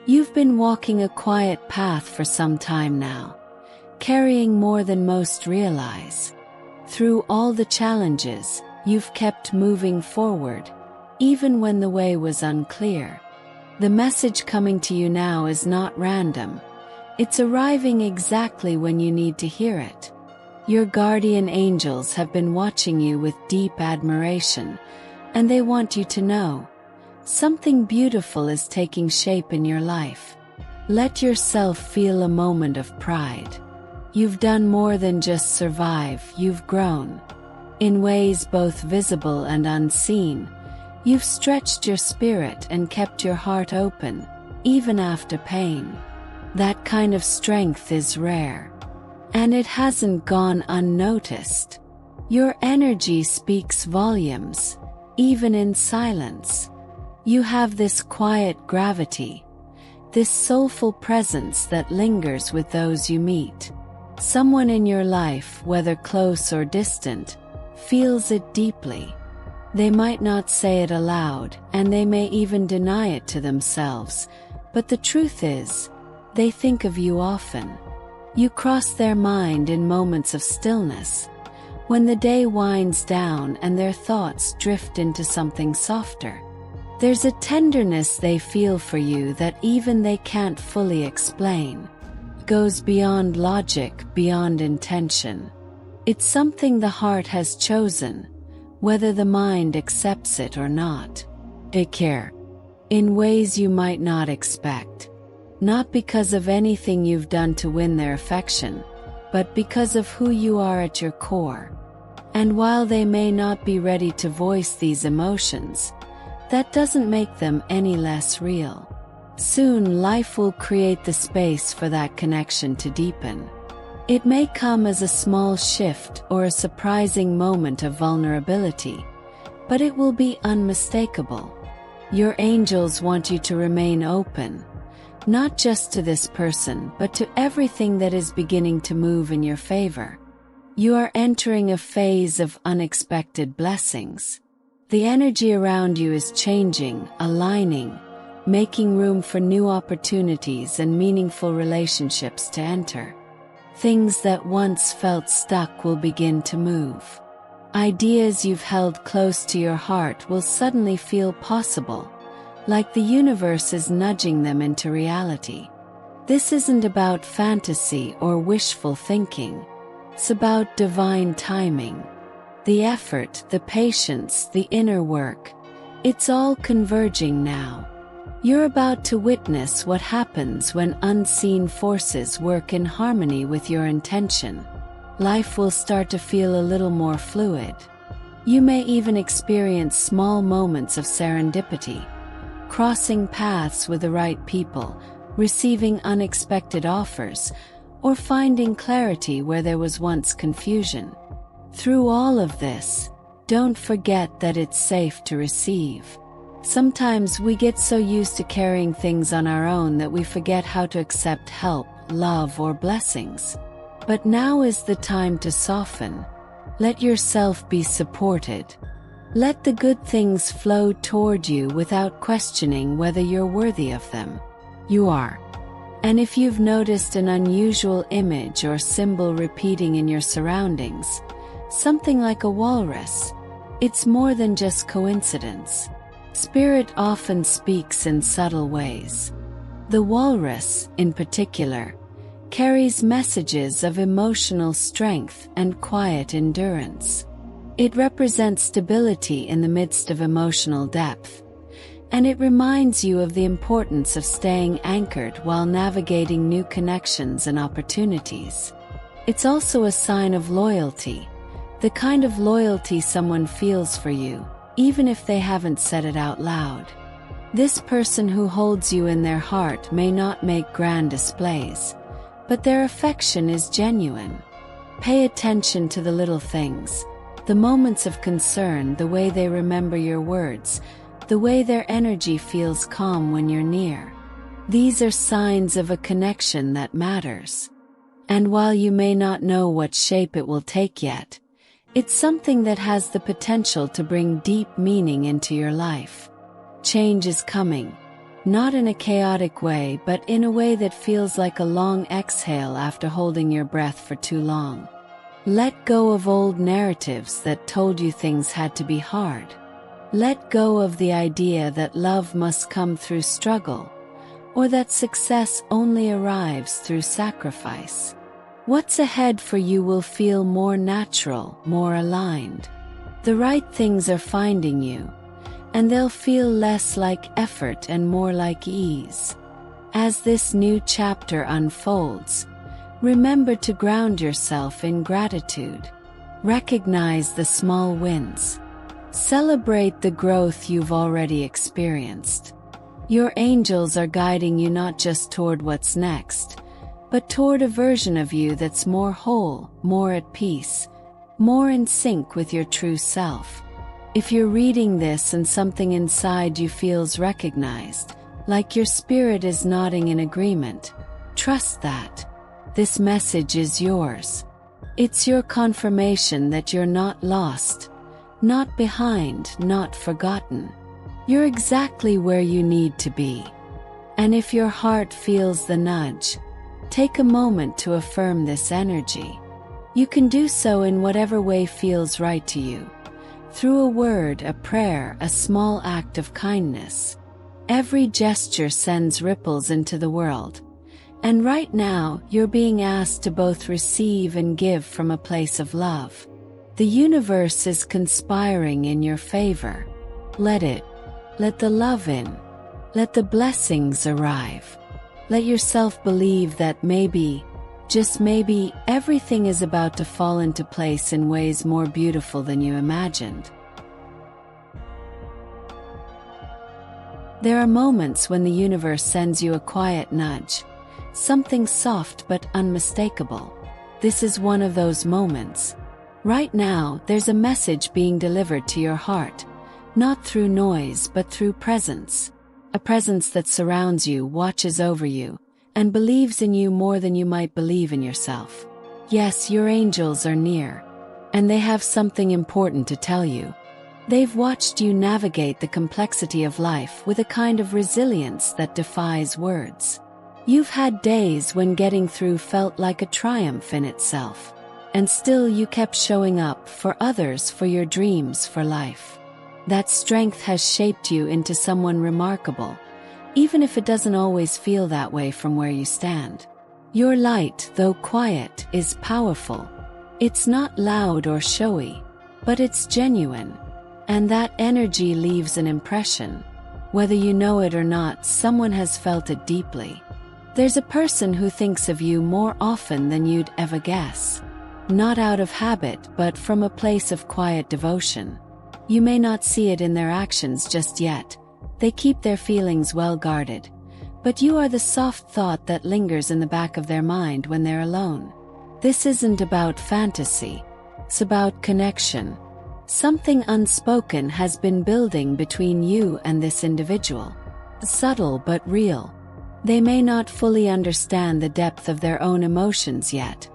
You've been walking a quiet path for some time now, carrying more than most realize. Through all the challenges, you've kept moving forward, even when the way was unclear. The message coming to you now is not random. It's arriving exactly when you need to hear it. Your guardian angels have been watching you with deep admiration, and they want you to know something beautiful is taking shape in your life. Let yourself feel a moment of pride. You've done more than just survive, you've grown. In ways both visible and unseen, you've stretched your spirit and kept your heart open, even after pain. That kind of strength is rare. And it hasn't gone unnoticed. Your energy speaks volumes, even in silence. You have this quiet gravity, this soulful presence that lingers with those you meet. Someone in your life, whether close or distant, feels it deeply. They might not say it aloud, and they may even deny it to themselves, but the truth is, they think of you often. You cross their mind in moments of stillness, when the day winds down and their thoughts drift into something softer. There's a tenderness they feel for you that even they can't fully explain. It goes beyond logic, beyond intention. It's something the heart has chosen, whether the mind accepts it or not. They care, in ways you might not expect. Not because of anything you've done to win their affection, but because of who you are at your core. And while they may not be ready to voice these emotions, that doesn't make them any less real. Soon life will create the space for that connection to deepen. It may come as a small shift or a surprising moment of vulnerability, but it will be unmistakable. Your angels want you to remain open, not just to this person but to everything that is beginning to move in your favor. You are entering a phase of unexpected blessings. The energy around you is changing, aligning, making room for new opportunities and meaningful relationships to enter. Things that once felt stuck will begin to move. Ideas you've held close to your heart will suddenly feel possible, like the universe is nudging them into reality. This isn't about fantasy or wishful thinking. It's about divine timing. The effort, the patience, the inner work, it's all converging now. You're about to witness what happens when unseen forces work in harmony with your intention. Life will start to feel a little more fluid. You may even experience small moments of serendipity, crossing paths with the right people, receiving unexpected offers, or finding clarity where there was once confusion. Through all of this, don't forget that it's safe to receive. Sometimes we get so used to carrying things on our own that we forget how to accept help, love, or blessings. But now is the time to soften. Let yourself be supported. Let the good things flow toward you without questioning whether you're worthy of them. You are. And if you've noticed an unusual image or symbol repeating in your surroundings, something like a walrus, it's more than just coincidence. Spirit often speaks in subtle ways. The walrus, in particular, carries messages of emotional strength and quiet endurance. It represents stability in the midst of emotional depth, and it reminds you of the importance of staying anchored while navigating new connections and opportunities. It's also a sign of loyalty, the kind of loyalty someone feels for you, even if they haven't said it out loud. This person who holds you in their heart may not make grand displays, but their affection is genuine. Pay attention to the little things, the moments of concern, the way they remember your words, the way their energy feels calm when you're near. These are signs of a connection that matters. And while you may not know what shape it will take yet, it's something that has the potential to bring deep meaning into your life. Change is coming, Not in a chaotic way, but in a way that feels like a long exhale after holding your breath for too long. Let go of old narratives that told you things had to be hard. Let go of the idea that love must come through struggle, or that success only arrives through sacrifice. What's ahead for you will feel more natural, more aligned. The right things are finding you, and they'll feel less like effort and more like ease. As this new chapter unfolds, remember to ground yourself in gratitude. Recognize the small wins. Celebrate the growth you've already experienced. Your angels are guiding you not just toward what's next, but toward a version of you that's more whole, more at peace, more in sync with your true self. If you're reading this and something inside you feels recognized, like your spirit is nodding in agreement, trust that. This message is yours. It's your confirmation that you're not lost, not behind, not forgotten. You're exactly where you need to be. And if your heart feels the nudge, take a moment to affirm this energy. You can do so in whatever way feels right to you. Through a word, a prayer, a small act of kindness. Every gesture sends ripples into the world. And right now, you're being asked to both receive and give from a place of love. The universe is conspiring in your favor. Let it. Let the love in. Let the blessings arrive. Let yourself believe that maybe, just maybe, everything is about to fall into place in ways more beautiful than you imagined. There are moments when the universe sends you a quiet nudge, something soft but unmistakable. This is one of those moments. Right now, there's a message being delivered to your heart, not through noise but through presence. A presence that surrounds you, watches over you, and believes in you more than you might believe in yourself. Yes, your angels are near, and they have something important to tell you. They've watched you navigate the complexity of life with a kind of resilience that defies words. You've had days when getting through felt like a triumph in itself, and still you kept showing up for others, for your dreams, for life. That strength has shaped you into someone remarkable, even if it doesn't always feel that way from where you stand. Your light, though quiet, is powerful. It's not loud or showy, but it's genuine. And that energy leaves an impression. Whether you know it or not, someone has felt it deeply. There's a person who thinks of you more often than you'd ever guess. Not out of habit, but from a place of quiet devotion. You may not see it in their actions just yet. They keep their feelings well guarded. But you are the soft thought that lingers in the back of their mind when they're alone. This isn't about fantasy. It's about connection. Something unspoken has been building between you and this individual. Subtle but real. They may not fully understand the depth of their own emotions yet,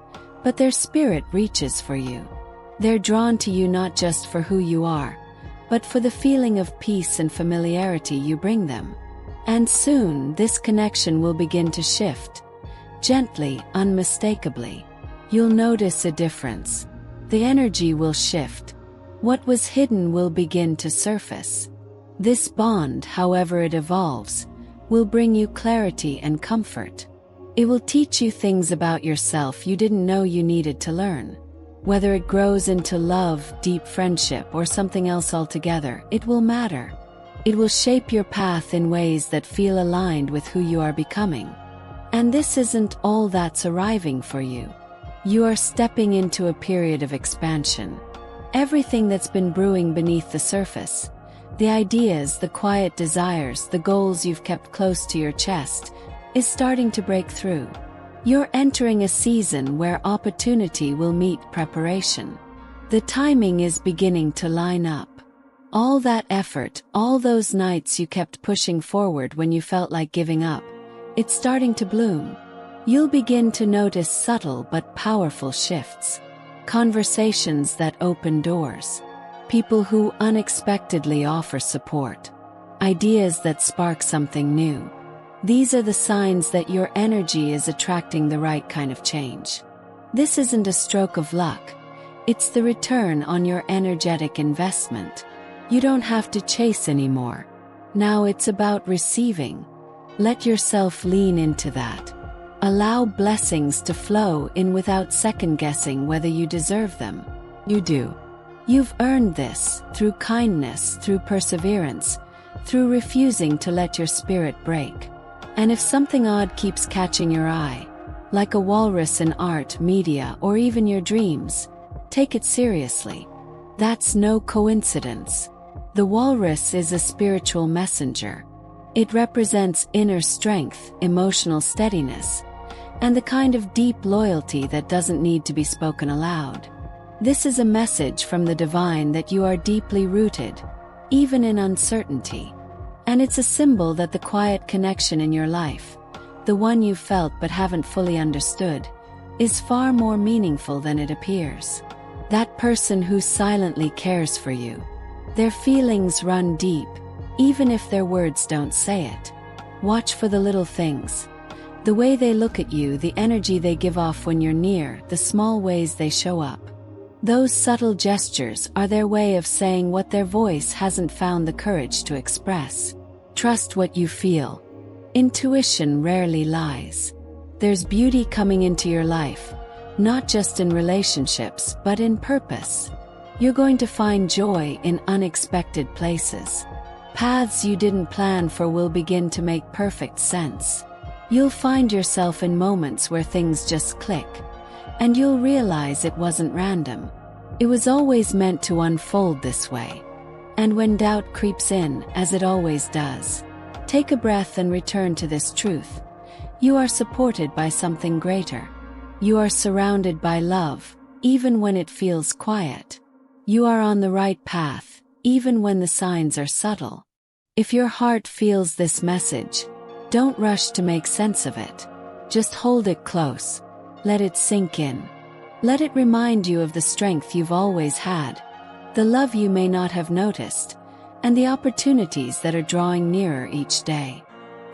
but their spirit reaches for you. They're drawn to you not just for who you are, but for the feeling of peace and familiarity you bring them. And soon, this connection will begin to shift. Gently, unmistakably. You'll notice a difference. The energy will shift. What was hidden will begin to surface. This bond, however it evolves, will bring you clarity and comfort. It will teach you things about yourself you didn't know you needed to learn. Whether it grows into love, deep friendship, or something else altogether, it will matter. It will shape your path in ways that feel aligned with who you are becoming. And this isn't all that's arriving for you. You are stepping into a period of expansion. Everything that's been brewing beneath the surface, the ideas, the quiet desires, the goals you've kept close to your chest, is starting to break through. You're entering a season where opportunity will meet preparation. The timing is beginning to line up. All that effort, all those nights you kept pushing forward when you felt like giving up, it's starting to bloom. You'll begin to notice subtle but powerful shifts. Conversations that open doors. People who unexpectedly offer support. ideas that spark something new. These are the signs that your energy is attracting the right kind of change. This isn't a stroke of luck. It's the return on your energetic investment. You don't have to chase anymore. Now it's about receiving. Let yourself lean into that. Allow blessings to flow in without second-guessing whether you deserve them. You do. You've earned this through kindness, through perseverance, through refusing to let your spirit break. And if something odd keeps catching your eye, like a walrus in art, media, or even your dreams, take it seriously. That's no coincidence. The walrus is a spiritual messenger. It represents inner strength, emotional steadiness, and the kind of deep loyalty that doesn't need to be spoken aloud. This is a message from the divine that you are deeply rooted, even in uncertainty. And it's a symbol that the quiet connection in your life, the one you've felt but haven't fully understood, is far more meaningful than it appears. That person who silently cares for you. Their feelings run deep, even if their words don't say it. Watch for the little things. The way they look at you, the energy they give off when you're near, the small ways they show up. Those subtle gestures are their way of saying what their voice hasn't found the courage to express. Trust what you feel. Intuition rarely lies. There's beauty coming into your life, not just in relationships, but in purpose. You're going to find joy in unexpected places. Paths you didn't plan for will begin to make perfect sense. You'll find yourself in moments where things just click, and you'll realize it wasn't random. It was always meant to unfold this way. And when doubt creeps in, as it always does, take a breath and return to this truth. You are supported by something greater. You are surrounded by love, even when it feels quiet. You are on the right path, even when the signs are subtle. If your heart feels this message, don't rush to make sense of it. Just hold it close. Let it sink in. Let it remind you of the strength you've always had, the love you may not have noticed, and the opportunities that are drawing nearer each day.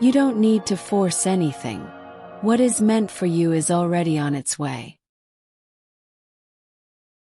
You don't need to force anything. What is meant for you is already on its way.